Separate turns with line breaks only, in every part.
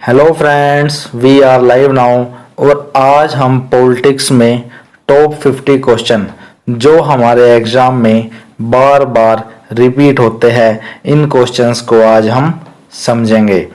Hello friends, we are live now. और आज हम पॉलिटिक्स में टॉप 50 क्वेश्चन जो हमारे एग्जाम में बार बार रिपीट होते हैं, इन क्वेश्चंस को आज हम समझेंगे।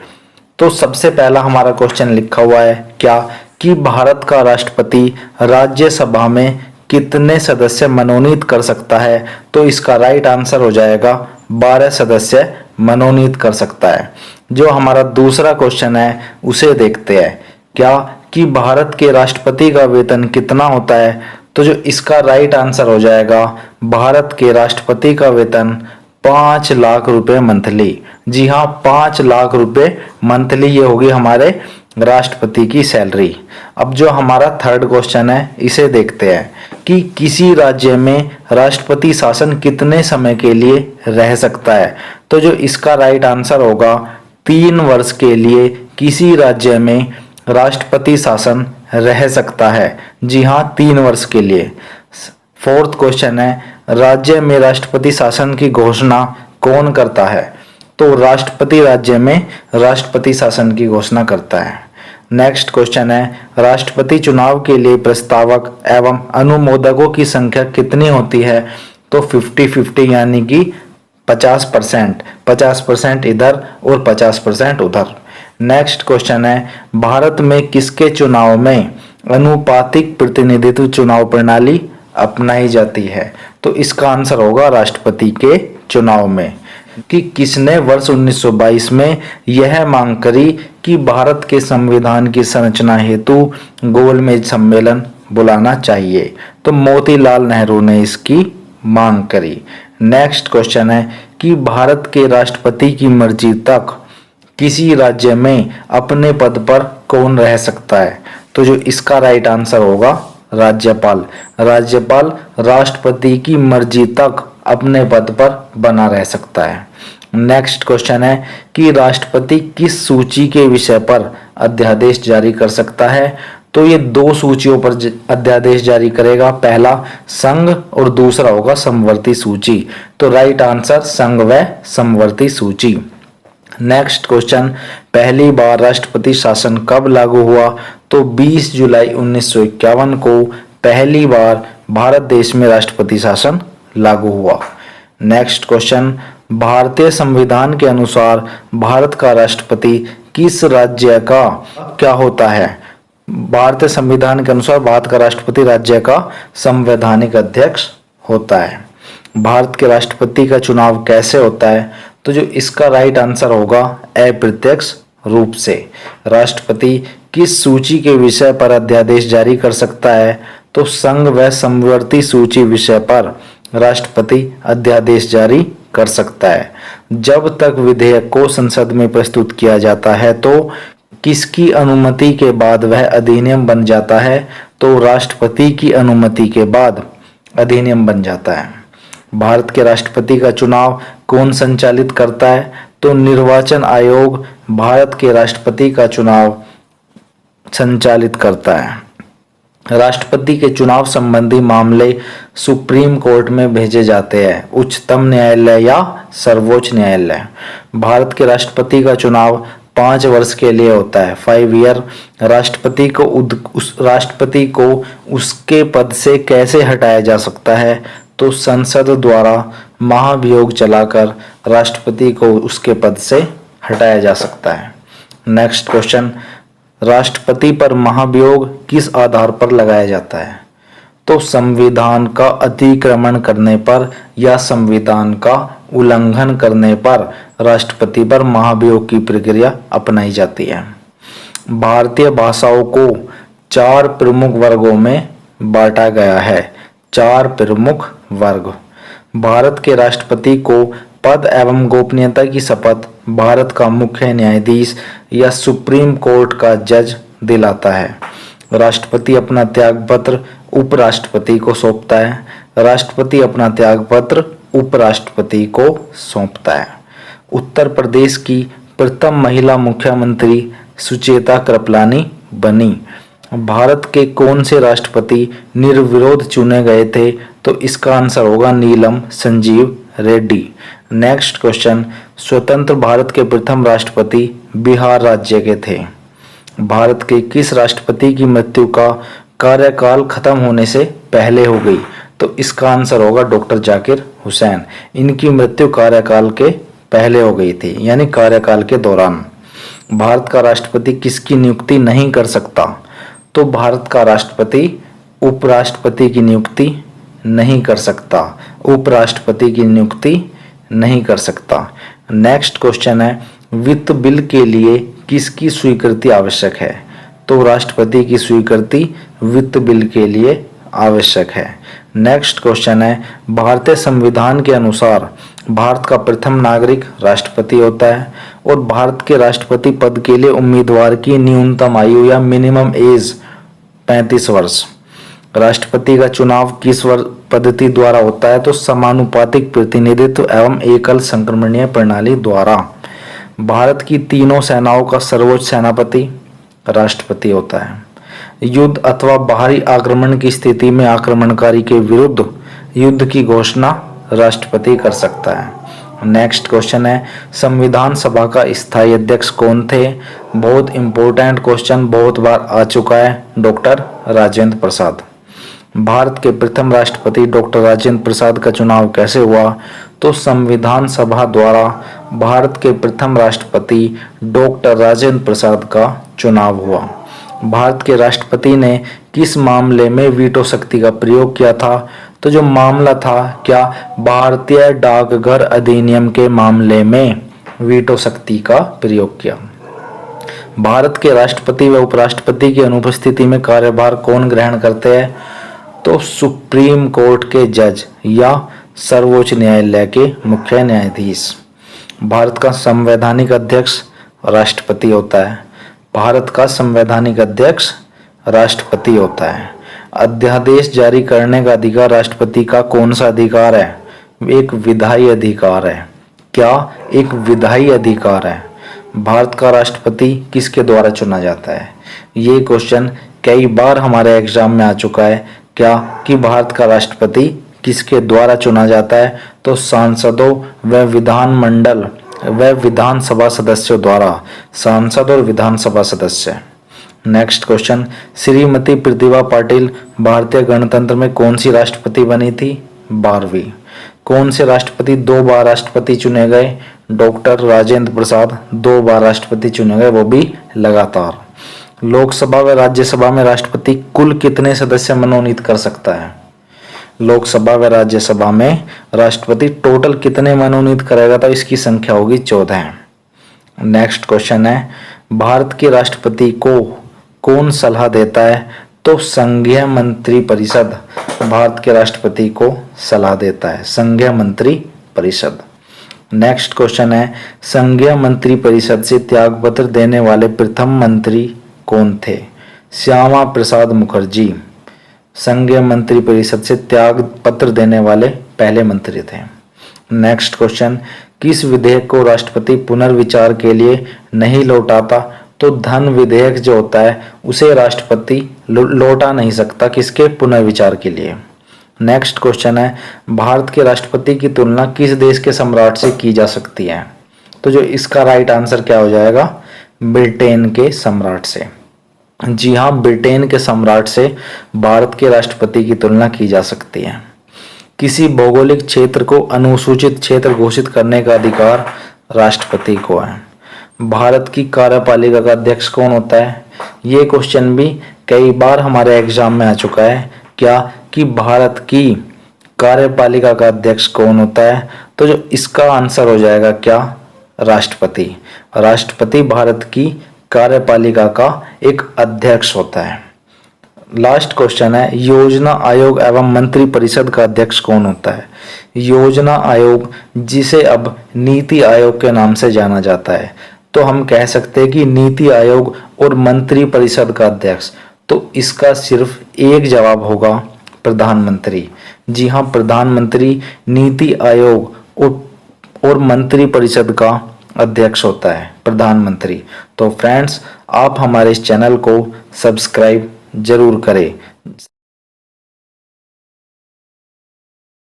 तो सबसे पहला हमारा क्वेश्चन लिखा हुआ है क्या कि भारत का राष्ट्रपति राज्यसभा में कितने सदस्य मनोनीत कर सकता है। तो इसका राइट आंसर हो जाएगा 12 सदस्य मनोनीत कर सकता है। जो हमारा दूसरा क्वेश्चन है उसे देखते हैं क्या कि भारत के राष्ट्रपति का वेतन कितना होता है। तो जो इसका राइट आंसर हो जाएगा भारत के राष्ट्रपति का वेतन 5 लाख रुपए मंथली। जी हाँ, 5 लाख रुपए मंथली ये होगी हमारे राष्ट्रपति की सैलरी। अब जो हमारा थर्ड क्वेश्चन है इसे देखते हैं कि किसी राज्य में राष्ट्रपति शासन कितने समय के लिए रह सकता है। तो जो इसका राइट आंसर होगा 3 वर्ष के लिए किसी राज्य में राष्ट्रपति शासन रह सकता है। जी हाँ, 3 वर्ष के लिए। फोर्थ क्वेश्चन है राज्य में राष्ट्रपति शासन की घोषणा कौन करता है। तो राष्ट्रपति राज्य में राष्ट्रपति शासन की घोषणा करता है। नेक्स्ट क्वेश्चन है राष्ट्रपति चुनाव के लिए प्रस्तावक एवं अनुमोदकों की संख्या कितनी होती है। तो 50-50 यानी कि 50% इधर और 50% उधर। नेक्स्ट क्वेश्चन है भारत में किसके चुनाव में अनुपातिक प्रतिनिधित्व चुनाव प्रणाली अपनाई जाती है। तो इसका आंसर होगा राष्ट्रपति के चुनाव में। कि किसने वर्ष 1922 में यह मांग करी कि भारत के संविधान की संरचना हेतु गोलमेज सम्मेलन बुलाना चाहिए। तो मोतीलाल नेहरू ने इसकी मांग करी। नेक्स्ट क्वेश्चन है कि भारत के राष्ट्रपति की मर्जी तक किसी राज्य में अपने पद पर कौन रह सकता है। तो जो इसका राइट आंसर होगा राज्यपाल। राज्यपाल राष्ट्रपति की मर्जी तक अपने पद पर बना रह सकता है। नेक्स्ट क्वेश्चन है कि राष्ट्रपति किस सूची के विषय पर अध्यादेश जारी कर सकता है। तो ये 2 सूचियों पर अध्यादेश जारी करेगा, पहला संघ और दूसरा होगा समवर्ती सूची। तो राइट आंसर संघ व समवर्ती सूची। नेक्स्ट क्वेश्चन पहली बार राष्ट्रपति शासन कब लागू हुआ। तो 20 जुलाई 1951 को पहली बार भारत देश में राष्ट्रपति शासन लागू हुआ। नेक्स्ट क्वेश्चन भारतीय संविधान के अनुसार भारत का राष्ट्रपति किस राज्य का क्या होता है। भारतीय संविधान के अनुसार भारत का राष्ट्रपति राज्य का संवैधानिक अध्यक्ष होता है। भारत के राष्ट्रपति का चुनाव कैसे होता है। तो जो इसका राइट आंसर होगा अप्रत्यक्ष रूप से। राष्ट्रपति किस सूची के विषय पर अध्यादेश जारी कर सकता है। तो संघ व समवर्ती सूची विषय पर राष्ट्रपति अध्यादेश जारी कर सकता है। जब तक विधेयक को संसद में प्रस्तुत किया जाता है तो किसकी अनुमति के बाद वह अधिनियम बन जाता है। तो राष्ट्रपति की अनुमति के बाद अधिनियम बन जाता है। भारत के राष्ट्रपति का चुनाव कौन संचालित करता है। तो निर्वाचन आयोग भारत के राष्ट्रपति का चुनाव संचालित करता है। राष्ट्रपति के चुनाव संबंधी मामले सुप्रीम कोर्ट में भेजे जाते हैं, उच्चतम न्यायालय या सर्वोच्च न्यायालय। भारत के राष्ट्रपति का चुनाव 5 वर्ष के लिए होता है, 5 ईयर। राष्ट्रपति को उसके पद से कैसे हटाया जा सकता है। तो संसद द्वारा महाभियोग चलाकर राष्ट्रपति को उसके पद से हटाया जा सकता है। नेक्स्ट क्वेश्चन राष्ट्रपति पर महाभियोग किस आधार पर लगाया जाता है। तो संविधान का अतिक्रमण करने पर या संविधान का उल्लंघन करने पर राष्ट्रपति पर महाभियोग की प्रक्रिया अपनाई जाती है। भारतीय भाषाओं को 4 प्रमुख वर्गों में बांटा गया है। 4 प्रमुख वर्ग। भारत के राष्ट्रपति को पद एवं गोपनीयता की शपथ भारत का मुख्य न्यायाधीश या सुप्रीम कोर्ट का जज दिलाता है। राष्ट्रपति अपना त्यागपत्र उपराष्ट्रपति को सौंपता है। राष्ट्रपति अपना त्यागपत्र उपराष्ट्रपति को सौंपता है। उत्तर प्रदेश की प्रथम महिला मुख्यमंत्री सुचेता कृपलानी बनी। भारत के कौन से राष्ट्रपति निर्विरोध चुने गए थे। तो इसका आंसर होगा नीलम संजीव रेड्डी। नेक्स्ट क्वेश्चन स्वतंत्र भारत के प्रथम राष्ट्रपति बिहार राज्य के थे। भारत के किस राष्ट्रपति की मृत्यु का कार्यकाल खत्म होने से पहले हो गई? तो इसका आंसर होगा डॉक्टर जाकिर हुसैन। इनकी मृत्यु कार्यकाल के पहले हो गई थी, यानी कार्यकाल के दौरान। भारत का राष्ट्रपति किसकी नियुक्ति नहीं कर सकता? तो भारत का राष्ट्रपति उपराष्ट्रपति की नियुक्ति नहीं कर सकता, उपराष्ट्रपति की नियुक्ति नहीं कर सकता। नेक्स्ट क्वेश्चन है, वित्त बिल के लिए किसकी स्वीकृति आवश्यक है? तो राष्ट्रपति की स्वीकृति वित्त बिल के लिए आवश्यक है। नेक्स्ट क्वेश्चन है, भारतीय संविधान के अनुसार भारत का प्रथम नागरिक राष्ट्रपति होता है और भारत के राष्ट्रपति पद के लिए उम्मीदवार की न्यूनतम आयु या मिनिमम एज 35 वर्ष। राष्ट्रपति का चुनाव किस पद्धति द्वारा होता है? तो समानुपातिक प्रतिनिधित्व एवं एकल संक्रमणीय प्रणाली द्वारा। भारत की तीनों सेनाओं का सर्वोच्च सेनापति राष्ट्रपति होता है। युद्ध अथवा बाहरी आक्रमण की स्थिति में आक्रमणकारी के विरुद्ध युद्ध की घोषणा राष्ट्रपति कर सकता है। नेक्स्ट क्वेश्चन है, संविधान सभा का स्थायी अध्यक्ष कौन थे? बहुत इंपॉर्टेंट क्वेश्चन, बहुत बार आ चुका है, डॉक्टर राजेंद्र प्रसाद। भारत के प्रथम राष्ट्रपति डॉक्टर राजेंद्र प्रसाद का चुनाव कैसे हुआ? तो संविधान सभा द्वारा भारत के प्रथम राष्ट्रपति डॉक्टर राजेंद्र प्रसाद का चुनाव हुआ। भारत के राष्ट्रपति ने किस मामले में वीटो शक्ति का प्रयोग किया था? तो जो मामला था, क्या भारतीय डाकघर अधिनियम के मामले में वीटो शक्ति का प्रयोग किया। भारत के राष्ट्रपति व उपराष्ट्रपति की अनुपस्थिति में कार्यभार कौन ग्रहण करते हैं? तो सुप्रीम कोर्ट के जज या सर्वोच्च न्यायालय के मुख्य न्यायाधीश। भारत का संवैधानिक अध्यक्ष राष्ट्रपति होता है। भारत का संवैधानिक अध्यक्ष राष्ट्रपति होता है। अध्यादेश जारी करने का अधिकार राष्ट्रपति का कौन सा अधिकार है? एक विधायी अधिकार है। क्या एक विधायी अधिकार है? भारत का राष्ट्रपति किसके द्वारा चुना जाता है? ये क्वेश्चन कई बार हमारे एग्जाम में आ चुका है। क्या कि भारत का राष्ट्रपति किसके द्वारा चुना जाता है? तो सांसदों व विधानमंडल व विधानसभा सदस्यों द्वारा, सांसद और विधानसभा सदस्य। नेक्स्ट क्वेश्चन, श्रीमती प्रतिभा पाटिल भारतीय गणतंत्र में कौन सी राष्ट्रपति बनी थी? 12वीं। कौन से राष्ट्रपति 2 बार राष्ट्रपति चुने गए? डॉक्टर राजेंद्र प्रसाद 2 बार राष्ट्रपति चुने गए, वो भी लगातार। लोकसभा व राज्यसभा में राष्ट्रपति कुल कितने सदस्य मनोनीत कर सकता है? लोकसभा व राज्यसभा में राष्ट्रपति टोटल कितने मनोनीत करेगा? तो इसकी संख्या होगी 14। नेक्स्ट क्वेश्चन है, भारत के राष्ट्रपति को कौन सलाह देता है? तो संघीय मंत्री परिषद भारत के राष्ट्रपति को सलाह देता है, संघीय मंत्री परिषद। नेक्स्ट क्वेश्चन है, संघीय मंत्री परिषद से त्यागपत्र देने वाले प्रथम मंत्री कौन थे? श्यामा प्रसाद मुखर्जी संघीय मंत्री परिषद से त्याग पत्र देने वाले पहले मंत्री थे। नेक्स्ट क्वेश्चन, किस विधेयक को राष्ट्रपति पुनर्विचार के लिए नहीं लौटाता? तो धन विधेयक जो होता है उसे राष्ट्रपति लौटा नहीं सकता, किसके? पुनर्विचार के लिए। नेक्स्ट क्वेश्चन है, भारत के राष्ट्रपति की तुलना किस देश के सम्राट से की जा सकती है? तो जो इसका राइट आंसर क्या हो जाएगा? ब्रिटेन के सम्राट से। जी हाँ, ब्रिटेन के सम्राट से भारत के राष्ट्रपति की तुलना की जा सकती है। किसी भौगोलिक क्षेत्र को अनुसूचित क्षेत्र घोषित करने का अधिकार राष्ट्रपति को है। भारत की कार्यपालिका का अध्यक्ष कौन होता है? ये क्वेश्चन भी कई बार हमारे एग्जाम में आ चुका है। क्या कि भारत की कार्यपालिका का अध्यक्ष कौन होता है? तो जो इसका आंसर हो जाएगा क्या? राष्ट्रपति। राष्ट्रपति भारत की कार्यपालिका का एक अध्यक्ष होता है। लास्ट क्वेश्चन है, योजना आयोग एवं मंत्री परिषद का अध्यक्ष कौन होता है? योजना आयोग, जिसे अब नीति आयोग के नाम से जाना जाता है, तो हम कह सकते हैं कि नीति आयोग और मंत्री परिषद का अध्यक्ष। तो इसका सिर्फ एक जवाब होगा, प्रधानमंत्री। जी हाँ, प्रधानमंत्री नीति आयोग और मंत्री परिषद का अध्यक्ष होता है, प्रधानमंत्री। तो फ्रेंड्स, आप हमारे इस चैनल को सब्सक्राइब जरूर करें